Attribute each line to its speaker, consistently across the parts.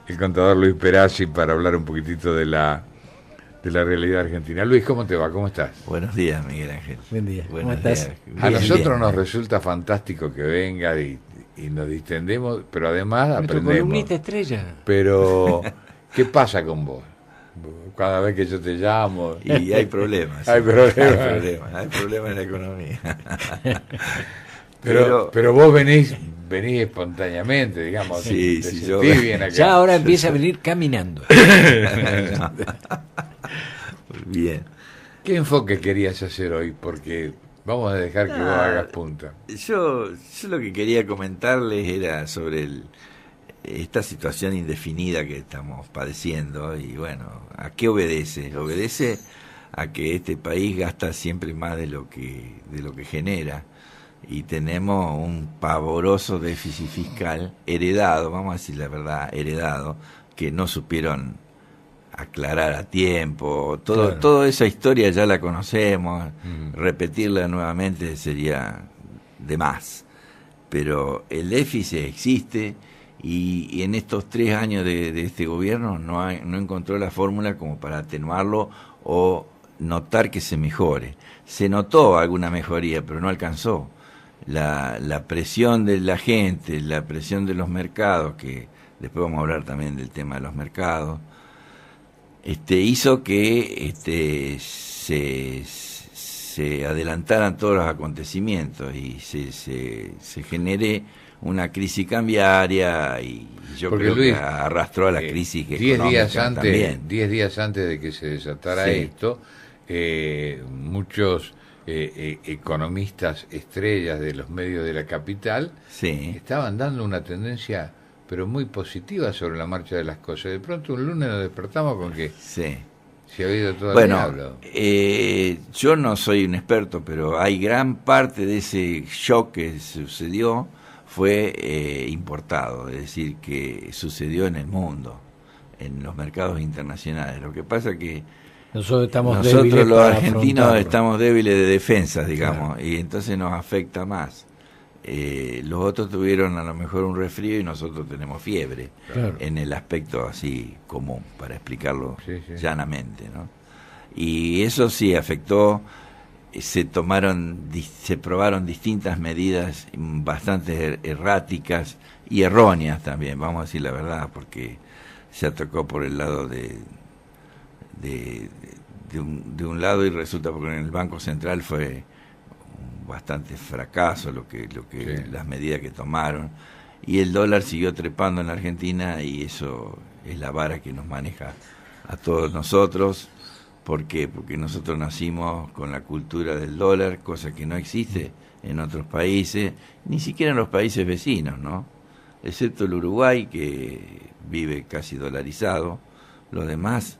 Speaker 1: el contador Luis Perazzi para hablar un poquitito de la realidad argentina. Luis, ¿cómo te va? ¿Cómo estás?
Speaker 2: Buenos días, Miguel Ángel.
Speaker 3: Buen día.
Speaker 2: Buenos
Speaker 3: ¿Cómo estás?
Speaker 2: días.
Speaker 1: A
Speaker 2: Bien,
Speaker 1: nosotros
Speaker 2: bien.
Speaker 1: nos resulta fantástico que venga y nos distendemos, pero además
Speaker 3: Nuestro
Speaker 1: aprendemos.
Speaker 3: columnista estrella.
Speaker 1: Pero, ¿qué pasa con vos? Cada vez que yo te llamo...
Speaker 2: Y hay problemas.
Speaker 1: Hay problemas.
Speaker 2: Hay problemas en la economía.
Speaker 1: Pero vos venís espontáneamente, digamos.
Speaker 2: Sí,
Speaker 1: te
Speaker 2: sí,
Speaker 1: sentís
Speaker 2: yo-
Speaker 1: bien acá.
Speaker 3: Ya ahora empieza a venir caminando.
Speaker 2: Bien.
Speaker 1: ¿Qué enfoque querías hacer hoy? Porque vamos a dejar que vos hagas punta.
Speaker 2: Yo lo que quería comentarles era sobre esta situación indefinida que estamos padeciendo y bueno, ¿a qué obedece? Obedece a que este país gasta siempre más de lo que genera y tenemos un pavoroso déficit fiscal heredado, vamos a decir la verdad, heredado, que no supieron aclarar a tiempo.
Speaker 1: Claro.
Speaker 2: Toda esa historia ya la conocemos,
Speaker 1: Mm.
Speaker 2: repetirla nuevamente sería de más. Pero el déficit existe y en estos 3 años de este gobierno no encontró la fórmula como para atenuarlo o notar que se mejore. Se notó alguna mejoría, pero no alcanzó. La presión de la gente, la presión de los mercados, que después vamos a hablar también del tema de los mercados, hizo que se adelantaran todos los acontecimientos y se genere una crisis cambiaria y yo
Speaker 1: Porque,
Speaker 2: creo
Speaker 1: Luis,
Speaker 2: que arrastró a la crisis
Speaker 1: 10
Speaker 2: económica
Speaker 1: días antes,
Speaker 2: también.
Speaker 1: 10 días antes de que se desatara
Speaker 2: Sí.
Speaker 1: esto, muchos economistas estrellas de los medios de la capital
Speaker 2: Sí.
Speaker 1: estaban dando una tendencia pero muy positiva sobre la marcha de las cosas. De pronto un lunes nos despertamos con que
Speaker 2: Sí.
Speaker 1: se ha ido todo el
Speaker 2: Bueno,
Speaker 1: diablo.
Speaker 2: yo no soy un experto, pero hay gran parte de ese shock que sucedió fue importado, es decir, que sucedió en el mundo, en los mercados internacionales. Lo que pasa que
Speaker 3: Nosotros estamos
Speaker 2: nosotros
Speaker 3: débiles
Speaker 2: los
Speaker 3: para
Speaker 2: argentinos
Speaker 3: afrontarlo.
Speaker 2: estamos débiles de defensas, digamos, y entonces nos afecta más. Los otros tuvieron a lo mejor un resfrío y nosotros tenemos fiebre,
Speaker 3: Claro.
Speaker 2: en el aspecto así común, para explicarlo
Speaker 1: Sí, sí.
Speaker 2: llanamente, ¿no? Y eso sí afectó, se probaron distintas medidas bastante erráticas y erróneas también, vamos a decir la verdad, porque se atacó por el lado de un lado y resulta porque en el Banco Central fue bastante fracaso lo que
Speaker 1: Sí.
Speaker 2: las medidas que tomaron y el dólar siguió trepando en la Argentina y eso es la vara que nos maneja a todos nosotros. ¿Por qué? Porque nosotros nacimos con la cultura del dólar, cosa que no existe en otros países, ni siquiera en los países vecinos, ¿no? Excepto el Uruguay, que vive casi dolarizado, los demás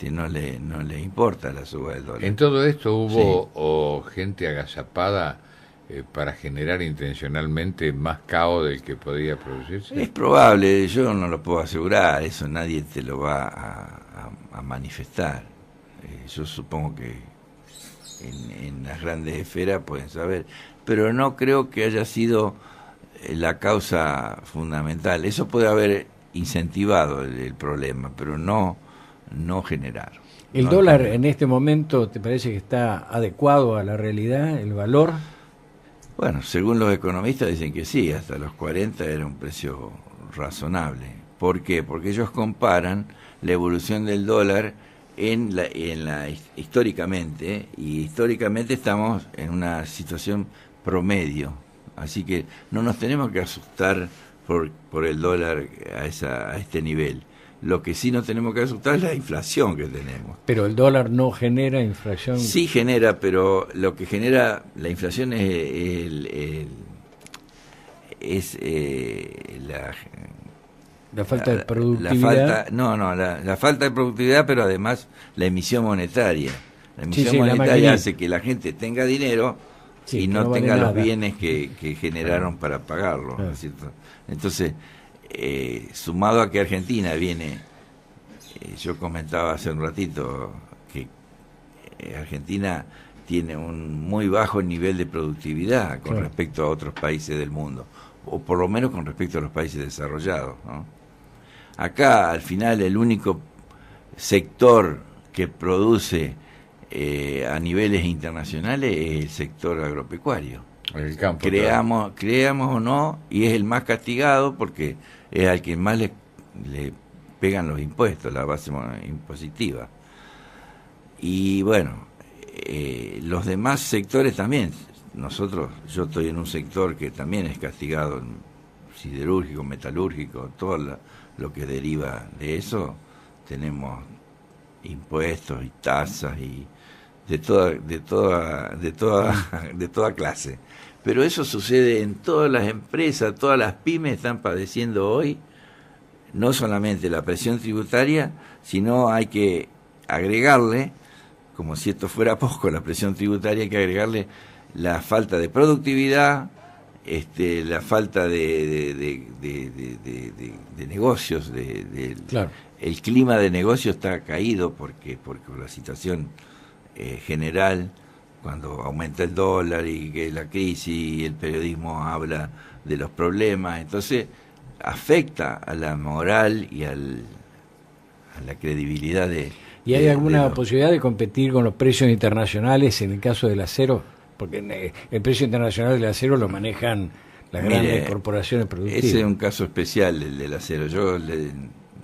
Speaker 2: no le importa la suba del dólar.
Speaker 1: En todo esto hubo
Speaker 2: Sí.
Speaker 1: o gente agazapada para generar intencionalmente más caos del que podía producirse.
Speaker 2: Es probable, yo no lo puedo asegurar, eso nadie te lo va a manifestar. Yo supongo que en las grandes esferas pueden saber, pero no creo que haya sido la causa fundamental. Eso puede haber incentivado el problema, pero no generar.
Speaker 3: ¿El
Speaker 2: No
Speaker 3: dólar
Speaker 2: generar.
Speaker 3: en este momento te parece que está adecuado a la realidad, el valor?
Speaker 2: Bueno, según los economistas dicen que sí, hasta los 40 era un precio razonable. ¿Por qué? Porque ellos comparan la evolución del dólar históricamente, y históricamente estamos en una situación promedio. Así que no nos tenemos que asustar por el dólar a este nivel. Lo que sí nos tenemos que asustar es la inflación que tenemos.
Speaker 3: Pero el dólar no genera inflación.
Speaker 2: Sí genera, pero lo que genera la inflación es
Speaker 3: La falta de productividad.
Speaker 2: la falta de productividad, pero además la emisión monetaria. La emisión
Speaker 3: Sí, la
Speaker 2: monetaria
Speaker 3: maquinita.
Speaker 2: hace que la gente tenga dinero
Speaker 3: Sí,
Speaker 2: y
Speaker 3: que
Speaker 2: no
Speaker 3: no vale
Speaker 2: tenga los
Speaker 3: nada.
Speaker 2: bienes que generaron para pagarlo,
Speaker 3: Claro.
Speaker 2: ¿no es cierto? Entonces, sumado a que Argentina viene, yo comentaba hace un ratito que Argentina tiene un muy bajo nivel de productividad con
Speaker 3: Claro.
Speaker 2: respecto a otros países del mundo, o por lo menos con respecto a los países desarrollados, ¿no? Acá, al final, el único sector que produce a niveles internacionales es el sector agropecuario.
Speaker 1: El campo.
Speaker 2: Creamos o no, y es el más castigado porque es al que más le pegan los impuestos, la base impositiva. Y bueno, los demás sectores también. Yo estoy en un sector que también es castigado, siderúrgico, metalúrgico, todo lo que deriva de eso. Tenemos impuestos y tasas y de toda clase. Pero eso sucede en todas las empresas, todas las pymes están padeciendo hoy no solamente la presión tributaria, sino hay que agregarle, como si esto fuera poco, la presión tributaria, hay que agregarle la falta de productividad, la falta de negocios,
Speaker 3: Claro.
Speaker 2: El clima de negocio está caído porque la situación general, cuando aumenta el dólar y que la crisis y el periodismo habla de los problemas, entonces afecta a la moral y a la credibilidad de...
Speaker 3: ¿Y hay alguna posibilidad de competir con los precios internacionales en el caso del acero? Porque el precio internacional del acero lo manejan las grandes corporaciones productivas.
Speaker 2: Ese es un caso especial, el del acero. Yo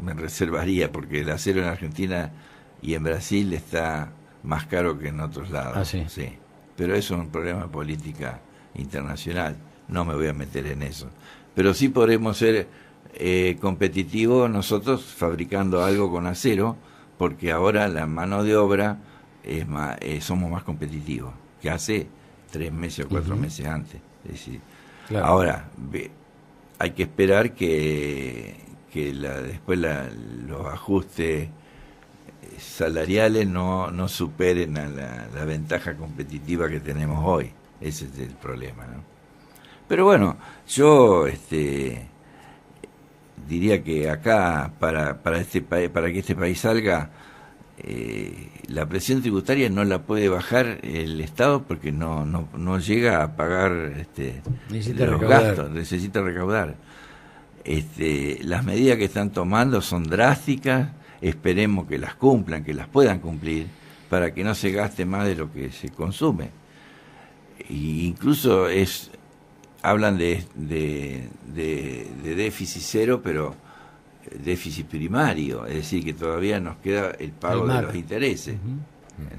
Speaker 2: me reservaría, porque el acero en Argentina y en Brasil está más caro que en otros lados.
Speaker 3: Ah, sí.
Speaker 2: Sí. Pero eso es un problema de política internacional. No me voy a meter en eso. Pero sí podremos ser competitivos nosotros fabricando algo con acero, porque ahora la mano de obra somos más competitivos que hace 3 meses o 4 meses antes. Es decir,
Speaker 3: claro.
Speaker 2: Ahora hay que esperar que después los ajustes salariales no superen a la ventaja competitiva que tenemos hoy. Ese es el problema, ¿no? Pero bueno, yo diría que acá para que este país salga, la presión tributaria no la puede bajar el Estado porque no llega a pagar los gastos, necesita recaudar. Las medidas que están tomando son drásticas, esperemos que las cumplan, que las puedan cumplir, para que no se gaste más de lo que se consume. Y incluso hablan de déficit cero, pero déficit primario, es decir, que todavía nos queda el pago de los intereses.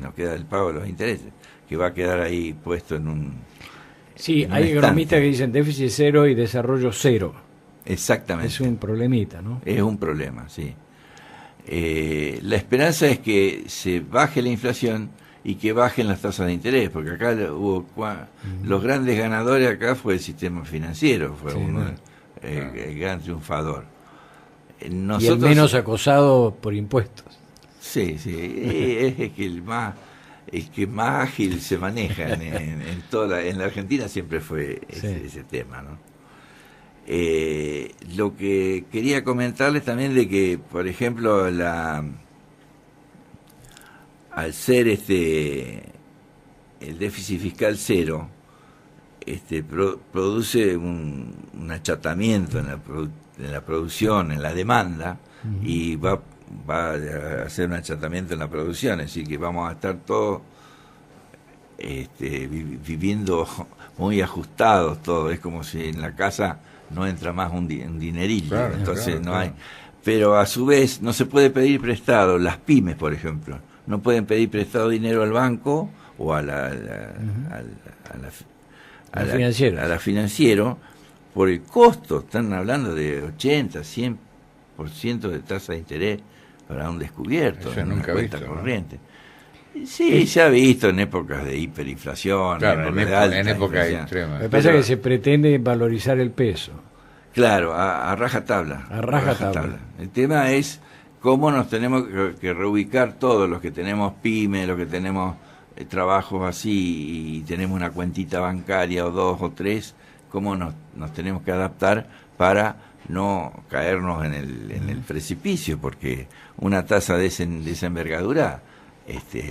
Speaker 2: Nos queda el pago de los intereses, que va a quedar ahí puesto en un...
Speaker 3: Sí, hay economistas que dicen déficit cero y desarrollo cero.
Speaker 2: Exactamente.
Speaker 3: Es un problemita, ¿no? Es
Speaker 2: un problema, sí. La esperanza es que se baje la inflación y que bajen las tasas de interés, porque acá los grandes ganadores acá fue el sistema financiero, fue el gran triunfador.
Speaker 3: Y el menos acosado por impuestos.
Speaker 2: Sí, es que el que más ágil se maneja en la Argentina siempre fue ese tema, ¿no? Lo que quería comentarles también de que, por ejemplo, al ser el déficit fiscal cero, produce un achatamiento en la producción, en la demanda, y va a hacer un achatamiento en la producción, es decir, que vamos a estar todos viviendo muy ajustados, todo. Es como si en la casa no entra más un dinerillo, claro, entonces no hay. Pero a su vez no se puede pedir prestado. Las pymes, por ejemplo, no pueden pedir prestado dinero al banco o a la financiero por el costo. Están hablando de 80, 100% de tasa de interés para un descubierto, en una cuenta corriente. ¿No? Sí, se ha visto en épocas de hiperinflación,
Speaker 1: claro, en épocas extremas.
Speaker 3: Me pasa que se pretende valorizar el peso.
Speaker 2: Claro, a rajatabla.
Speaker 3: A rajatabla.
Speaker 2: El tema es cómo nos tenemos que reubicar todos los que tenemos pymes, los que tenemos trabajos así y tenemos una cuentita bancaria o 2 o 3, cómo nos tenemos que adaptar para no caernos en el precipicio, porque una tasa de esa envergadura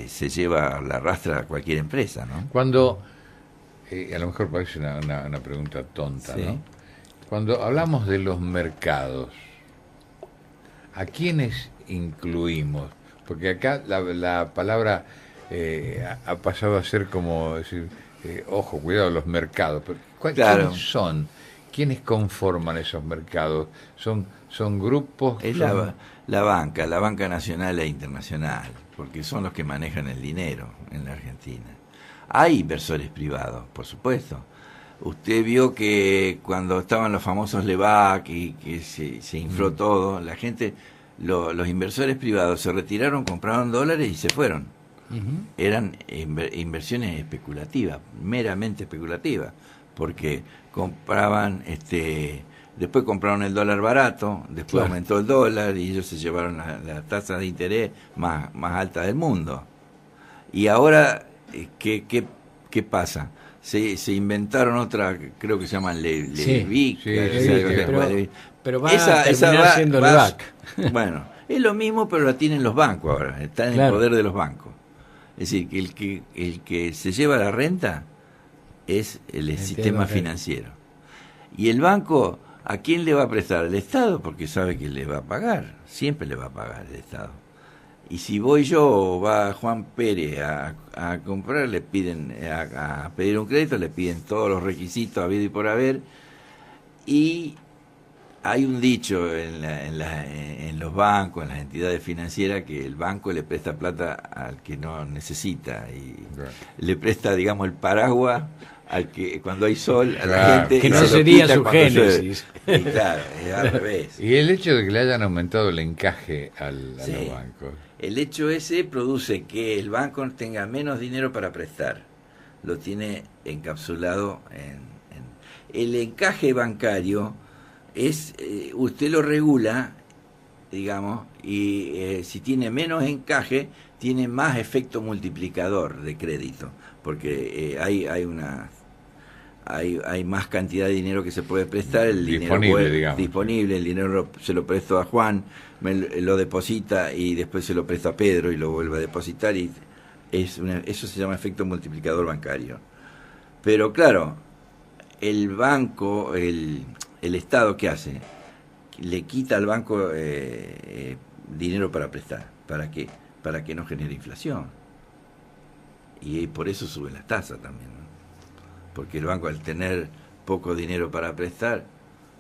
Speaker 2: se lleva, la arrastra a cualquier empresa, ¿no?
Speaker 1: Cuando, a lo mejor parece una pregunta tonta, sí, ¿no? Cuando hablamos de los mercados, ¿a quiénes incluimos? Porque acá la palabra ha pasado a ser como decir, ojo, cuidado, los mercados. Pero,
Speaker 2: Claro.
Speaker 1: ¿quiénes son? ¿Quiénes conforman esos mercados? ¿Son grupos?
Speaker 2: Es
Speaker 1: son-
Speaker 2: la banca nacional e internacional, porque son los que manejan el dinero en la Argentina. Hay inversores privados, por supuesto. Usted vio que cuando estaban los famosos Levac y que se infló todo, la gente, los inversores privados se retiraron, compraron dólares y se fueron.
Speaker 3: Ujú.
Speaker 2: Eran inversiones especulativas, meramente especulativas, porque compraban, después compraron el dólar barato, después
Speaker 3: Claro.
Speaker 2: aumentó el dólar y ellos se llevaron la tasa de interés más alta del mundo. Y ahora, ¿qué pasa? Se inventaron otra, creo que se llaman Levic,
Speaker 1: sí,
Speaker 3: pero va a terminar siendo Levac.
Speaker 2: Bueno, es lo mismo, pero lo tienen los bancos ahora, está en el
Speaker 3: Claro.
Speaker 2: poder de los bancos. Es decir, que el que se lleva la renta es el sistema
Speaker 3: ok.
Speaker 2: financiero. Y el banco, ¿a quién le va a prestar? Al Estado, porque sabe que le va a pagar, siempre le va a pagar el Estado. Y si voy yo o va Juan Pérez a comprar, le piden, a pedir un crédito, le piden todos los requisitos habido y por haber. Y hay un dicho en los bancos, en las entidades financieras, que el banco le presta plata al que no necesita y
Speaker 1: Claro.
Speaker 2: le presta, digamos, el paraguas al que cuando hay sol a la
Speaker 1: Claro.
Speaker 2: gente
Speaker 3: Que
Speaker 2: y
Speaker 3: no
Speaker 2: se lo
Speaker 3: sería
Speaker 2: quita
Speaker 3: su
Speaker 2: cuando llueve.
Speaker 3: génesis.
Speaker 2: Y claro, es al revés.
Speaker 1: Y el hecho de que le hayan aumentado el encaje a
Speaker 2: Sí.
Speaker 1: los bancos.
Speaker 2: El hecho ese produce que el banco tenga menos dinero para prestar. Lo tiene encapsulado el encaje bancario es usted lo regula, digamos, y si tiene menos encaje tiene más efecto multiplicador de crédito, porque hay más cantidad de dinero que se puede prestar, el
Speaker 1: Disponible,
Speaker 2: dinero
Speaker 1: digamos.
Speaker 2: disponible, el dinero se lo presto a Juan, lo deposita y después se lo presto a Pedro y lo vuelve a depositar y eso se llama efecto multiplicador bancario. Pero claro, el banco, el Estado, ¿qué hace? Le quita al banco dinero para prestar. ¿Para qué? Para que no genere inflación. Y por eso suben las tasas también, ¿no? Porque el banco, al tener poco dinero para prestar,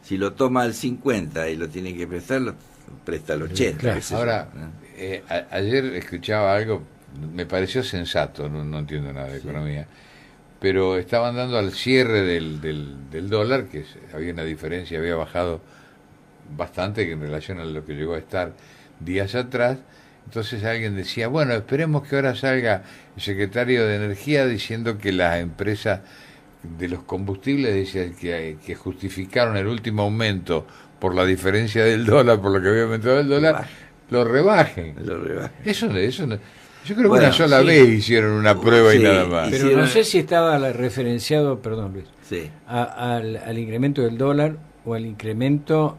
Speaker 2: si lo toma al 50 y lo tiene que prestar, lo presta al 80.
Speaker 3: Claro.
Speaker 2: qué sé yo,
Speaker 1: Ahora,
Speaker 2: ¿no?
Speaker 1: ayer escuchaba algo, me pareció sensato, no entiendo nada de economía, pero estaban dando al cierre del dólar, que había una diferencia, había bajado bastante en relación a lo que llegó a estar días atrás. Entonces alguien decía, bueno, esperemos que ahora salga el secretario de Energía diciendo que las empresas de los combustibles dicen que justificaron el último aumento por la diferencia del dólar, por lo que había aumentado el dólar, lo rebajen.
Speaker 2: Lo rebaja.
Speaker 1: Eso no, yo creo que
Speaker 2: Bueno,
Speaker 1: una sola
Speaker 2: sí.
Speaker 1: vez hicieron una prueba y
Speaker 2: Sí,
Speaker 1: nada más.
Speaker 3: Pero no sé si estaba referenciado, perdón Luis,
Speaker 2: Sí.
Speaker 3: al incremento del dólar o al incremento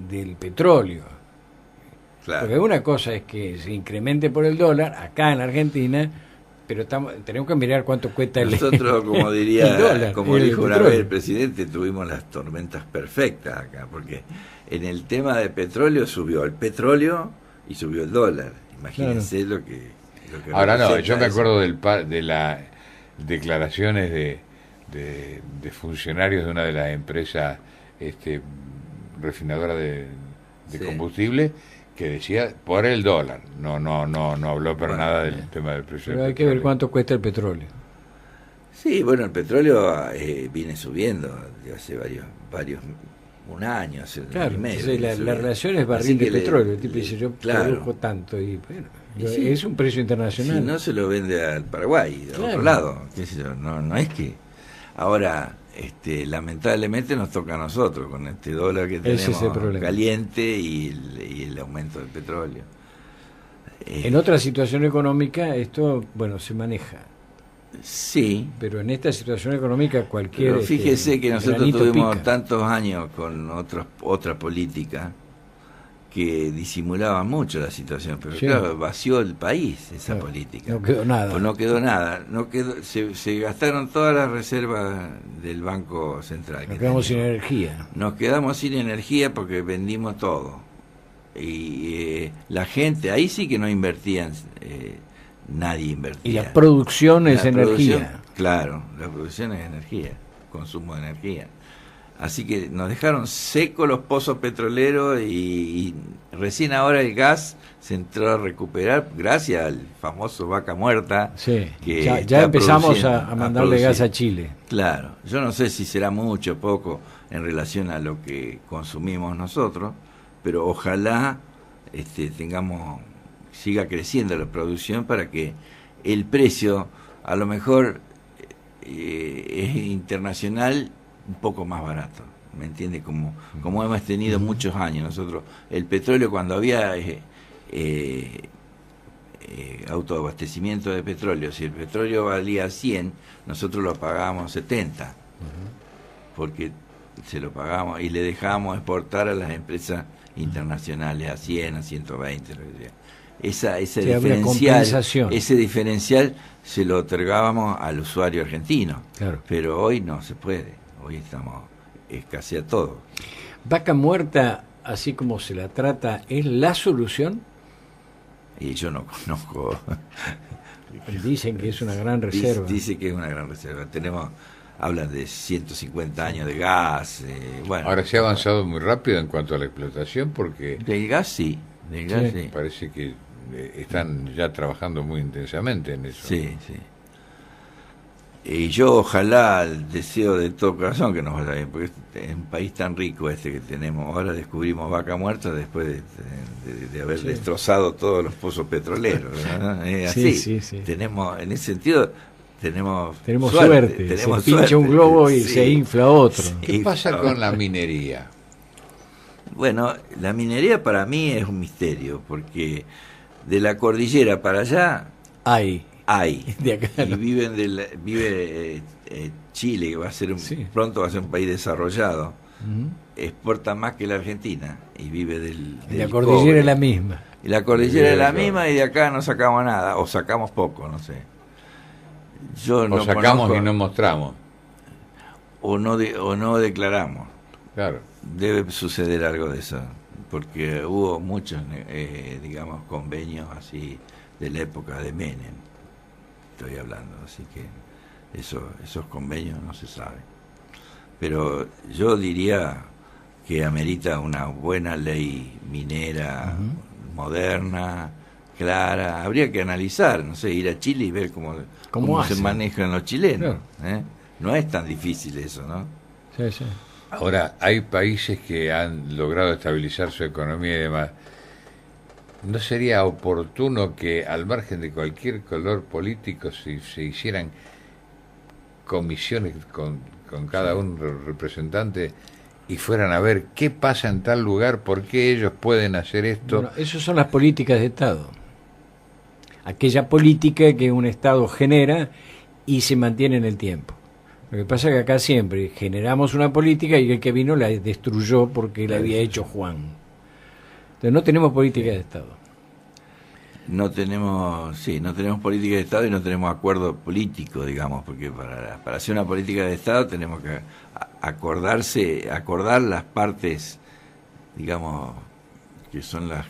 Speaker 3: del petróleo.
Speaker 2: Claro.
Speaker 3: Porque una cosa es que se incremente por el dólar acá en Argentina, pero tenemos que mirar cuánto cuesta
Speaker 2: Nosotros, como
Speaker 3: el dólar,
Speaker 2: como
Speaker 3: el
Speaker 2: dijo una
Speaker 3: petróleo.
Speaker 2: vez el presidente, tuvimos las tormentas perfectas acá, porque en el tema de petróleo subió el petróleo y subió el dólar. Imagínense lo que
Speaker 1: Ahora no,
Speaker 2: representa
Speaker 1: yo me
Speaker 2: eso.
Speaker 1: acuerdo de las declaraciones de funcionarios de una de las empresas refinadoras de
Speaker 2: Sí.
Speaker 1: combustible que decía por el dólar. No habló para
Speaker 2: Bueno,
Speaker 1: nada del tema del precio
Speaker 3: Pero
Speaker 1: del
Speaker 3: hay que ver
Speaker 1: petróleo.
Speaker 3: cuánto cuesta el petróleo.
Speaker 2: Sí, bueno, el petróleo viene subiendo de hace un año, hace un año
Speaker 3: Claro,
Speaker 2: y medio.
Speaker 3: entonces
Speaker 2: viene
Speaker 3: la
Speaker 2: subiendo.
Speaker 3: relación es
Speaker 2: Así
Speaker 3: barril de
Speaker 2: que
Speaker 3: petróleo. El tipo dice, yo
Speaker 2: claro.
Speaker 3: produjo tanto y bueno,
Speaker 2: Y sí.
Speaker 3: es un precio internacional.
Speaker 2: Si no se lo vende al Paraguay, a
Speaker 3: Claro.
Speaker 2: otro lado, qué sé yo, no es que ahora lamentablemente nos toca a nosotros con este dólar que
Speaker 3: Ese es el
Speaker 2: tenemos
Speaker 3: problema.
Speaker 2: caliente y el aumento del petróleo.
Speaker 3: En otra situación económica esto, bueno, se maneja.
Speaker 2: Sí,
Speaker 3: Pero en esta situación económica cualquier...
Speaker 2: pero fíjese que nosotros
Speaker 3: granito
Speaker 2: tuvimos
Speaker 3: pica.
Speaker 2: tantos años con otra política que disimulaba mucho la situación, pero
Speaker 3: Sí.
Speaker 2: claro, vació el país esa
Speaker 3: Claro,
Speaker 2: política.
Speaker 3: no quedó nada.
Speaker 2: Pues no quedó nada, se gastaron todas las reservas del Banco Central.
Speaker 3: Nos
Speaker 2: que
Speaker 3: quedamos sin
Speaker 2: teníamos.
Speaker 3: energía.
Speaker 2: Nos quedamos sin energía porque vendimos todo. Y la gente, ahí sí que no invertían, nadie invertía.
Speaker 3: Y la producción es
Speaker 2: producción,
Speaker 3: energía.
Speaker 2: claro, la producción es energía, consumo de energía. Así que nos dejaron secos los pozos petroleros y recién ahora el gas se entró a recuperar gracias al famoso Vaca Muerta.
Speaker 3: Sí,
Speaker 2: Que
Speaker 3: ya empezamos a mandarle
Speaker 2: producir
Speaker 3: gas a Chile.
Speaker 2: Claro, yo no sé si será mucho o poco en relación a lo que consumimos nosotros, pero ojalá siga creciendo la producción para que el precio a lo mejor es internacional un poco más barato, ¿me entiende? Como hemos tenido muchos años nosotros, el petróleo cuando había autoabastecimiento de petróleo, si el petróleo valía 100, nosotros lo pagábamos 70, porque se lo pagamos y le dejábamos exportar a las empresas internacionales a 100, a 120, lo que sea. Ese diferencial se lo otorgábamos al usuario argentino,
Speaker 3: claro.
Speaker 2: Pero hoy no se puede. Hoy escasea todo.
Speaker 3: ¿Vaca Muerta, así como se la trata, es la solución?
Speaker 2: Y yo no conozco.
Speaker 3: Dicen que es una gran reserva.
Speaker 2: Dice que es una gran reserva. Hablan de 150 años de gas. Bueno.
Speaker 1: Ahora se ha avanzado muy rápido en cuanto a la explotación porque...
Speaker 2: Del gas sí. Sí.
Speaker 1: Parece que están ya trabajando muy intensamente en eso.
Speaker 2: Sí, sí. Y yo ojalá, deseo de todo corazón que nos vaya bien, porque es un país tan rico que tenemos. Ahora descubrimos Vaca Muerta después de haber destrozado todos los pozos petroleros, ¿verdad? Así.
Speaker 3: Sí.
Speaker 2: Tenemos, en ese sentido, tenemos
Speaker 3: suerte. Se pincha un globo y se infla otro.
Speaker 1: ¿Qué pasa con la minería?
Speaker 2: Bueno, la minería para mí es un misterio, porque de la cordillera para allá hay.
Speaker 3: De acá,
Speaker 2: y vive Chile, que va a ser pronto va a ser un país desarrollado. Exporta más que la Argentina y vive del
Speaker 3: la cordillera
Speaker 2: cobre.
Speaker 3: Es la misma.
Speaker 2: Y la cordillera es la misma y de acá no sacamos nada, o sacamos poco, no sé.
Speaker 1: O sacamos y no mostramos.
Speaker 2: O no declaramos.
Speaker 1: Claro.
Speaker 2: Debe suceder algo de eso, porque hubo muchos, convenios así de la época de Menem. Estoy hablando, así que esos convenios no se saben. Pero yo diría que amerita una buena ley minera, moderna, clara. Habría que analizar, no sé, ir a Chile y ver cómo se manejan los chilenos. Claro. No es tan difícil eso, ¿no?
Speaker 3: Sí.
Speaker 1: Ahora, hay países que han logrado estabilizar su economía y demás. ¿No sería oportuno que, al margen de cualquier color político, se hicieran comisiones con cada un representante y fueran a ver qué pasa en tal lugar, por qué ellos pueden hacer esto?
Speaker 3: Bueno, esas son las políticas de Estado. Aquella política que un Estado genera y se mantiene en el tiempo. Lo que pasa es que acá siempre generamos una política y el que vino la destruyó porque la había hecho Juan. Entonces no tenemos política de Estado.
Speaker 2: No tenemos política de Estado y no tenemos acuerdo político, digamos, porque para hacer una política de Estado tenemos que acordar las partes, digamos, que son las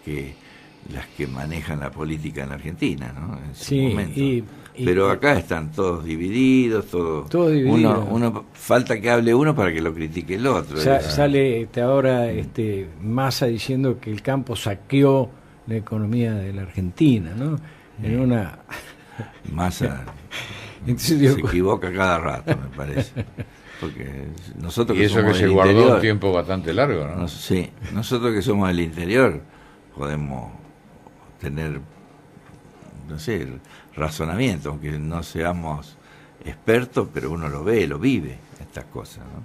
Speaker 2: que manejan la política en Argentina, ¿no? En su momento. Pero acá están todos divididos, todo dividido. Uno falta que hable uno para que lo critique el otro.
Speaker 3: Sale ahora Massa diciendo que el campo saqueó la economía de la Argentina, ¿no? En una
Speaker 2: Massa se equivoca cada rato, me parece. Porque nosotros
Speaker 1: y eso que se guardó un tiempo bastante largo, ¿no?
Speaker 2: Sí, nosotros que somos del interior podemos tener, no sé, razonamiento, aunque no seamos expertos, pero uno lo ve, lo vive, estas cosas, ¿no?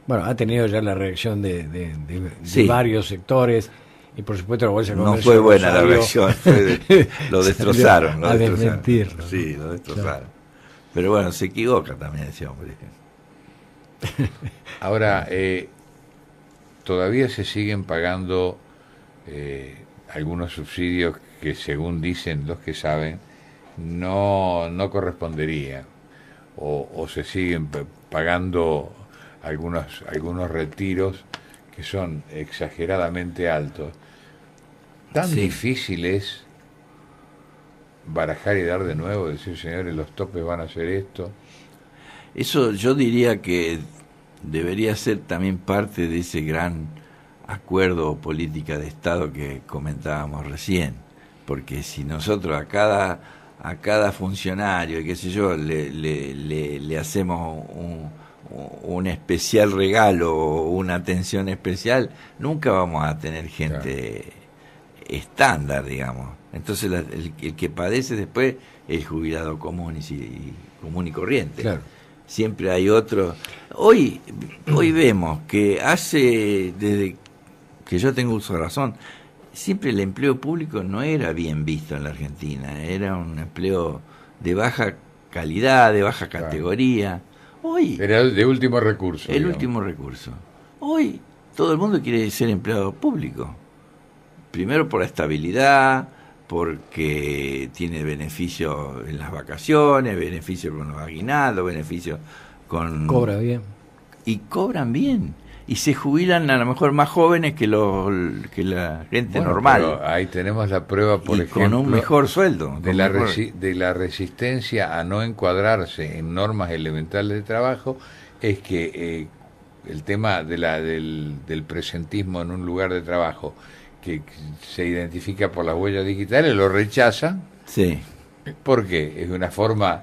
Speaker 3: Bueno, ha tenido ya la reacción de varios sectores y por supuesto la Bolsa de Comercio.
Speaker 2: No fue buena la reacción, lo destrozaron.
Speaker 3: A desmentirlo.
Speaker 2: Sí, lo destrozaron. Claro. Pero bueno, se equivoca también ese hombre.
Speaker 1: Ahora, todavía se siguen pagando algunos subsidios que, según dicen los que saben, no corresponderían, o se siguen pagando algunos retiros que son exageradamente altos, tan
Speaker 2: Sí.
Speaker 1: difícil es barajar y dar de nuevo, decir, señores, los topes van a hacer esto.
Speaker 2: Eso yo diría que debería ser también parte de ese gran acuerdo o política de Estado que comentábamos recién, porque si nosotros a cada funcionario, qué sé yo, le hacemos un especial regalo o una atención especial, nunca vamos a tener gente estándar, digamos. Entonces el que padece después es el jubilado común y común y corriente.
Speaker 3: Claro.
Speaker 2: Siempre hay otro. Hoy vemos que desde que yo tengo uso de razón, siempre el empleo público no era bien visto en la Argentina, era un empleo de baja calidad, de baja categoría. Hoy
Speaker 1: Era de último recurso.
Speaker 2: el
Speaker 1: digamos.
Speaker 2: último recurso. Hoy todo el mundo quiere ser empleado público. Primero por la estabilidad, porque tiene beneficios en las vacaciones, beneficios con los aguinaldos, beneficios con...
Speaker 3: Cobra bien.
Speaker 2: Y cobran bien. Y se jubilan a lo mejor más jóvenes que la gente
Speaker 1: Bueno,
Speaker 2: normal.
Speaker 1: pero ahí tenemos la prueba, por
Speaker 2: y
Speaker 1: ejemplo,
Speaker 2: con un mejor sueldo.
Speaker 1: de de la resistencia a no encuadrarse en normas elementales de trabajo, es que el tema del presentismo en un lugar de trabajo que se identifica por las huellas digitales lo rechazan.
Speaker 2: Sí.
Speaker 1: ¿Por qué? Es una forma...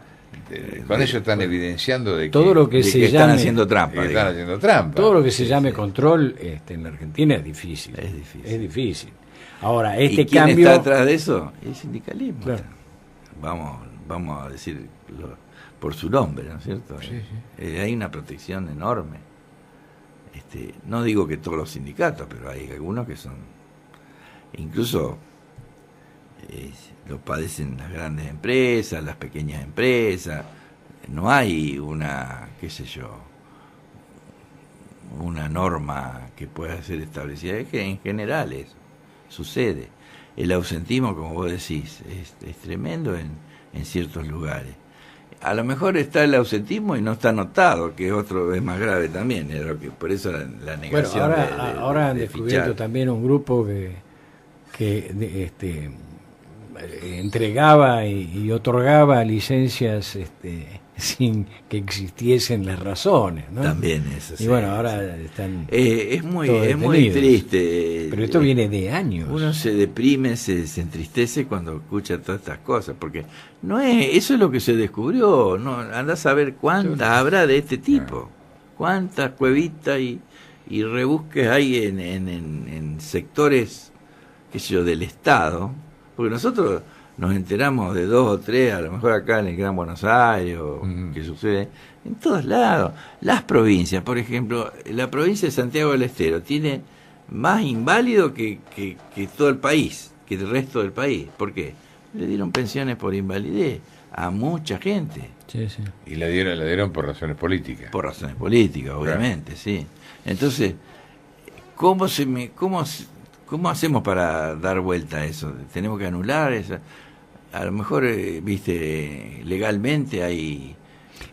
Speaker 1: con eso están evidenciando de que,
Speaker 3: Todo lo que
Speaker 2: De
Speaker 3: se
Speaker 2: que están
Speaker 3: llame,
Speaker 2: haciendo
Speaker 1: de
Speaker 2: trampa.
Speaker 1: que están
Speaker 2: digamos.
Speaker 1: haciendo trampa.
Speaker 3: todo lo que se llame control en la Argentina es difícil.
Speaker 2: Es difícil.
Speaker 3: Es difícil. Ahora,
Speaker 2: ¿Y
Speaker 3: este
Speaker 2: quién
Speaker 3: cambio...
Speaker 2: está atrás de eso? El sindicalismo.
Speaker 3: Claro.
Speaker 2: Vamos a decirlo por su nombre, ¿no es cierto?
Speaker 1: Sí, sí.
Speaker 2: Hay una protección enorme. No digo que todos los sindicatos, pero hay algunos que son... Incluso lo padecen las grandes empresas, las pequeñas empresas. No hay qué sé yo, una norma que pueda ser establecida. Es que en general eso sucede. El ausentismo, como vos decís, es tremendo en ciertos lugares. A lo mejor está el ausentismo y no está anotado, que es más grave también. Por eso la
Speaker 3: Bueno,
Speaker 2: negación
Speaker 3: ahora han
Speaker 2: de
Speaker 3: descubierto
Speaker 2: fichar.
Speaker 3: también un grupo que entregaba y otorgaba licencias sin que existiesen las razones, ¿no?
Speaker 2: También eso.
Speaker 3: Y
Speaker 2: sí,
Speaker 3: bueno,
Speaker 2: sí.
Speaker 3: ahora están
Speaker 2: Es muy
Speaker 3: todos
Speaker 2: triste.
Speaker 3: pero esto viene de años.
Speaker 2: Uno se deprime, se entristece cuando escucha todas estas cosas, porque eso es lo que se descubrió. No, andás a ver cuántas habrá de este tipo, cuántas cuevitas y rebusques hay en sectores, qué sé yo, del Estado, porque nosotros nos enteramos de 2 o 3, a lo mejor acá en el Gran Buenos Aires, que sucede en todos lados. Las provincias, por ejemplo, la provincia de Santiago del Estero tiene más inválido que todo el país, que el resto del país. ¿Por qué? Le dieron pensiones por invalidez a mucha gente.
Speaker 3: Sí, sí.
Speaker 1: Y la dieron por razones políticas.
Speaker 2: Por razones políticas, obviamente, sí. Entonces, ¿cómo hacemos para dar vuelta a eso? ¿Tenemos que anular eso? A lo mejor, legalmente hay...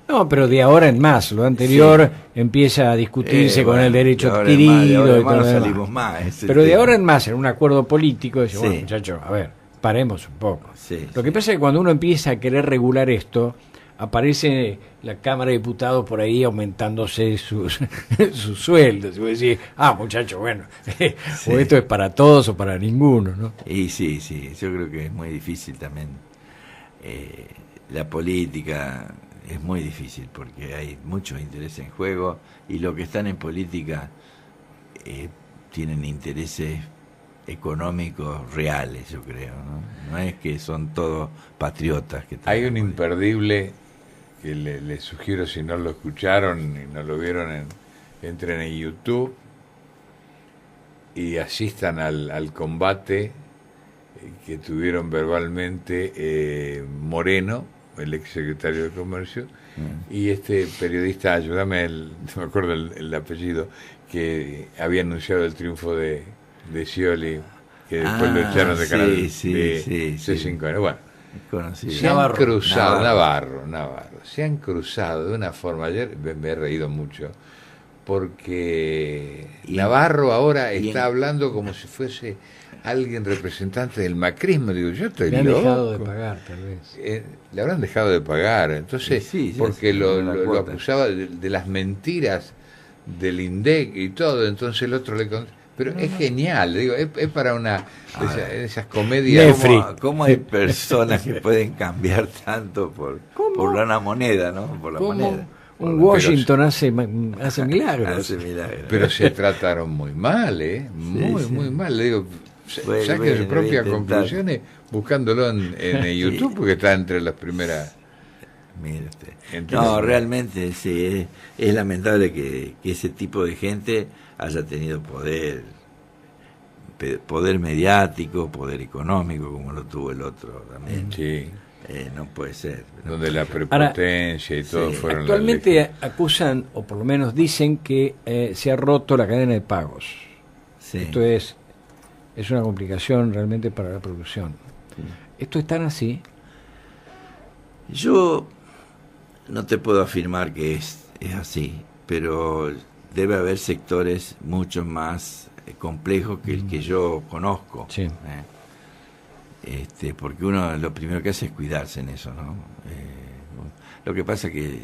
Speaker 3: No, pero de ahora en más, lo anterior empieza a discutirse con el derecho adquirido y todo lo demás.
Speaker 2: salimos más.
Speaker 3: Pero de ahora en más, en un acuerdo político, dice,
Speaker 2: Sí.
Speaker 3: bueno, muchachos, a ver, paremos un poco.
Speaker 2: Sí,
Speaker 3: Lo que pasa es que cuando uno empieza a querer regular esto, aparece la Cámara de Diputados por ahí aumentándose sus sueldos. Y vos decís, muchachos, bueno, o esto es para todos o para ninguno, ¿no?
Speaker 2: Y sí, yo creo que es muy difícil también. La política es muy difícil porque hay muchos intereses en juego y los que están en política tienen intereses económicos reales, yo creo, ¿no? No es que son todos patriotas.
Speaker 1: Hay un imperdible que les sugiero, si no lo escucharon y no lo vieron, entren en YouTube y asistan al combate que tuvieron verbalmente Moreno, el exsecretario de Comercio, y este periodista, ayúdame, no me acuerdo el apellido, que había anunciado el triunfo de Scioli, que después lo echaron de canal de C5N. Bueno,
Speaker 2: conocido.
Speaker 1: se han cruzado, Navarro, se han cruzado de una forma, ayer me he reído mucho, porque
Speaker 2: Y-
Speaker 1: Navarro ahora
Speaker 2: y-
Speaker 1: está hablando como si fuese alguien representante del macrismo. Digo, yo estoy
Speaker 3: Le han
Speaker 1: loco.
Speaker 3: dejado de pagar, tal vez.
Speaker 1: Le habrán dejado de pagar. Entonces,
Speaker 2: Sí, sí,
Speaker 1: porque
Speaker 2: sí,
Speaker 1: lo
Speaker 2: la cuota.
Speaker 1: acusaba de las mentiras del INDEC y todo. Entonces el otro le pero es genial, digo, es para una de esas comedias.
Speaker 3: Nefri.
Speaker 2: ¿Cómo hay personas que pueden cambiar tanto por una moneda, ¿no? Por la
Speaker 3: ¿Cómo
Speaker 2: moneda.
Speaker 3: un Washington hace milagros?
Speaker 2: Hace milagros.
Speaker 1: Pero se trataron muy mal, muy,
Speaker 2: sí.
Speaker 1: muy mal. Le digo,
Speaker 2: Bueno,
Speaker 1: saquen
Speaker 2: bueno,
Speaker 1: sus
Speaker 2: voy a
Speaker 1: propias
Speaker 2: intentar.
Speaker 1: conclusiones buscándolo en YouTube, porque está entre las primeras.
Speaker 2: Mire usted.
Speaker 1: Entonces,
Speaker 2: No, realmente sí, es lamentable que ese tipo de gente haya tenido poder mediático, poder económico, como lo tuvo el otro también.
Speaker 1: sí,
Speaker 2: No puede ser. No
Speaker 1: donde la
Speaker 2: puede ser.
Speaker 1: prepotencia y todo
Speaker 2: sí,
Speaker 1: fueron
Speaker 3: Actualmente
Speaker 1: las
Speaker 3: acusan, o por lo menos dicen, que se ha roto la cadena de pagos.
Speaker 2: Sí.
Speaker 3: Esto es una complicación realmente para la producción. ¿Esto es tan así?
Speaker 2: Yo no te puedo afirmar que es así, pero debe haber sectores mucho más complejos que el que yo conozco.
Speaker 3: Sí.
Speaker 2: Porque uno lo primero que hace es cuidarse en eso, ¿no? Lo que pasa que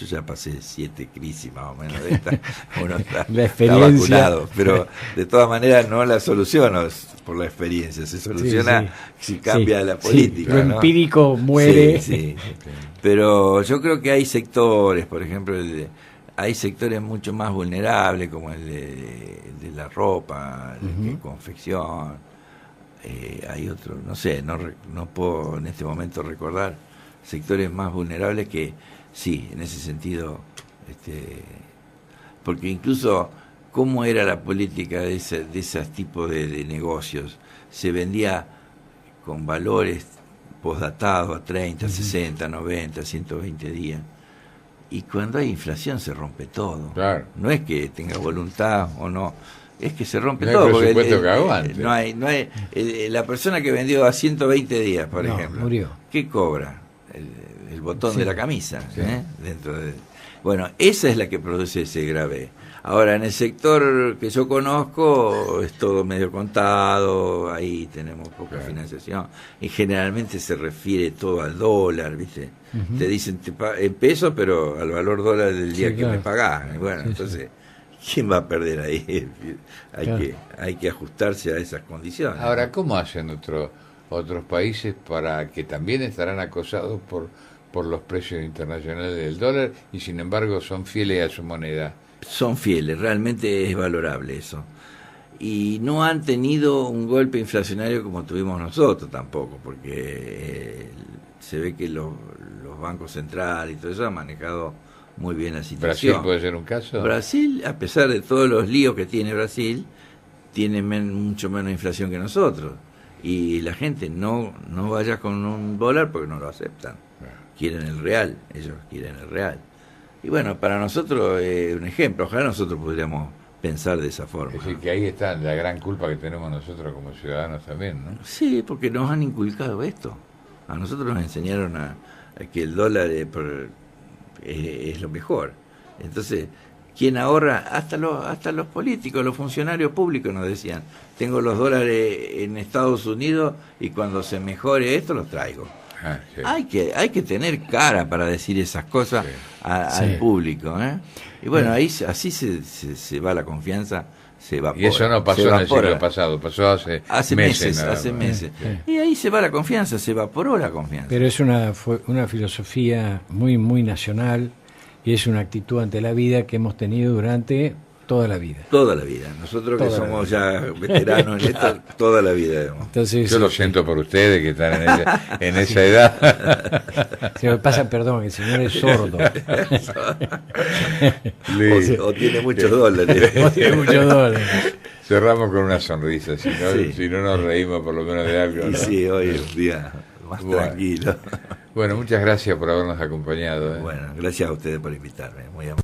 Speaker 2: yo ya pasé 7 crisis más o menos de esta, uno está
Speaker 3: La experiencia.
Speaker 2: vacunado, pero de todas maneras no la soluciono por la experiencia, se soluciona si cambia
Speaker 3: Sí,
Speaker 2: la
Speaker 3: sí.
Speaker 2: política.
Speaker 3: Lo
Speaker 2: ¿no?
Speaker 3: empírico muere.
Speaker 2: Sí, sí. Pero yo creo que hay sectores, por ejemplo, hay sectores mucho más vulnerables, como el de la ropa, el de confección. Hay otros, no sé, no puedo en este momento recordar sectores más vulnerables que sí, en ese sentido, porque incluso cómo era la política de esos tipos de negocios, se vendía con valores postdatados a 30, 60, 90, 120 días. Y cuando hay inflación se rompe todo.
Speaker 1: Claro.
Speaker 2: No es que tenga voluntad o no, es que se rompe
Speaker 1: No hay
Speaker 2: todo. Porque
Speaker 1: presupuesto que aguante.
Speaker 2: no hay, la persona que vendió a 120 días, por
Speaker 3: No,
Speaker 2: ejemplo,
Speaker 3: murió.
Speaker 2: ¿qué cobra? El botón
Speaker 3: Sí.
Speaker 2: de la camisa.
Speaker 1: Sí.
Speaker 2: Bueno, esa es la que produce ese grave. Ahora, en el sector que yo conozco es todo medio contado, ahí tenemos poca
Speaker 1: Claro.
Speaker 2: financiación, y generalmente se refiere todo al dólar, ¿viste? Te dicen en pesos, pero al valor dólar del día
Speaker 3: Sí,
Speaker 2: que
Speaker 3: claro.
Speaker 2: me pagás. Y bueno,
Speaker 3: Sí,
Speaker 2: entonces, ¿quién va a perder ahí?
Speaker 3: Claro.
Speaker 2: Hay que ajustarse a esas condiciones.
Speaker 1: Ahora, ¿cómo hacen otros países para que también estarán acosados por los precios internacionales del dólar y sin embargo son fieles a su moneda?
Speaker 2: Son fieles, realmente es valorable eso. Y no han tenido un golpe inflacionario como tuvimos nosotros tampoco, porque se ve que los bancos centrales y todo eso han manejado muy bien la
Speaker 1: ¿Brasil
Speaker 2: situación.
Speaker 1: puede ser un caso?
Speaker 2: Brasil, a pesar de todos los líos que tiene Brasil, tiene mucho menos inflación que nosotros. Y la gente no vaya con un dólar porque no lo aceptan. Quieren el real, ellos quieren el real. Y bueno, para nosotros es un ejemplo. Ojalá nosotros pudiéramos pensar de esa forma.
Speaker 1: Es decir, que ahí está la gran culpa que tenemos nosotros como ciudadanos también, ¿no?
Speaker 2: Sí, porque nos han inculcado esto. A nosotros nos enseñaron a que el dólar es lo mejor. Entonces, ¿quién ahorra? Hasta los políticos, los funcionarios públicos nos decían, tengo los dólares en Estados Unidos y cuando se mejore esto los traigo.
Speaker 1: Ah, sí.
Speaker 2: Hay que tener cara para decir esas cosas
Speaker 1: Sí.
Speaker 2: al
Speaker 3: Sí.
Speaker 2: público, ¿eh? Y bueno, ahí así se va la confianza, se evapora.
Speaker 1: Y eso no pasó
Speaker 2: se
Speaker 1: en el
Speaker 2: evapora.
Speaker 1: siglo pasado, pasó hace meses. nada
Speaker 2: hace
Speaker 1: más.
Speaker 2: meses.
Speaker 3: Sí.
Speaker 2: Y ahí se va la confianza, se evaporó la confianza.
Speaker 3: Pero es una filosofía muy, muy nacional y es una actitud ante la vida que hemos tenido durante toda la vida.
Speaker 2: Toda la vida. Nosotros que
Speaker 3: Toda la
Speaker 2: somos ya veteranos en esto, toda la vida. Digamos.
Speaker 3: Entonces,
Speaker 1: Yo lo siento por ustedes que están en esa edad.
Speaker 3: se me pasa, perdón, el señor es sordo.
Speaker 2: O tiene muchos dólares.
Speaker 3: Tiene muchos dólares.
Speaker 1: Cerramos con una sonrisa, si no,
Speaker 2: Sí.
Speaker 1: si no nos reímos por lo menos de algo.
Speaker 2: Y
Speaker 1: ¿no?
Speaker 2: sí, hoy es un día más
Speaker 1: Bueno.
Speaker 2: tranquilo.
Speaker 1: Bueno, muchas gracias por habernos acompañado.
Speaker 2: Bueno, gracias a ustedes por invitarme. Muy amable.